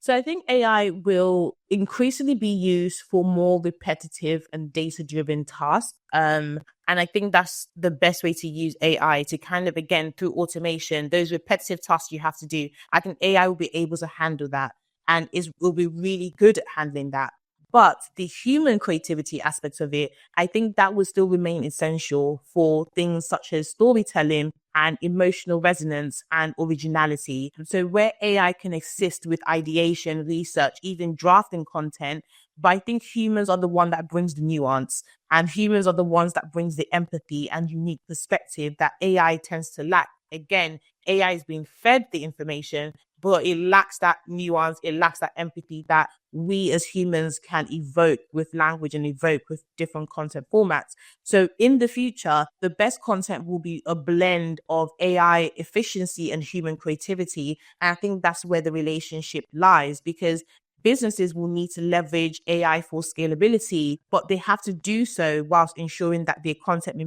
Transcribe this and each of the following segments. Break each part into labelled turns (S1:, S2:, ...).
S1: So I think AI will increasingly be used for more repetitive and data-driven tasks. And I think that's the best way to use AI to kind of, again, through automation, those repetitive tasks you have to do. I think AI will be able to handle that and will be really good at handling that. But the human creativity aspects of it, I think that will still remain essential for things such as storytelling and emotional resonance and originality. So where AI can assist with ideation, research, even drafting content, but I think humans are the one that brings the nuance, and humans are the ones that brings the empathy and unique perspective that AI tends to lack. Again, AI is being fed the information, but it lacks that nuance, it lacks that empathy that we as humans can evoke with language and evoke with different content formats. So in the future, the best content will be a blend of AI efficiency and human creativity. And I think that's where the relationship lies, because businesses will need to leverage AI for scalability, but they have to do so whilst ensuring that their content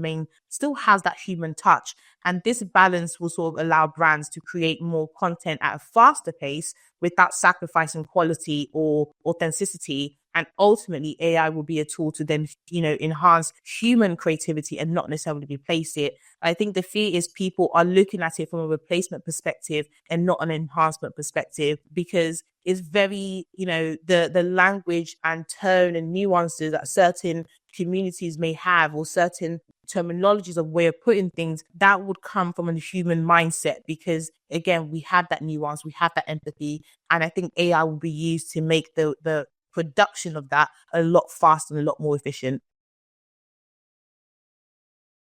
S1: still has that human touch. And this balance will sort of allow brands to create more content at a faster pace without sacrificing quality or authenticity. And ultimately, AI will be a tool to then, enhance human creativity and not necessarily replace it. I think the fear is people are looking at it from a replacement perspective and not an enhancement perspective, because it's very, the language and tone and nuances that certain communities may have, or certain terminologies of way of putting things, that would come from a human mindset, because again, we have that nuance, we have that empathy, and I think AI will be used to make the production of that a lot faster and a lot more efficient.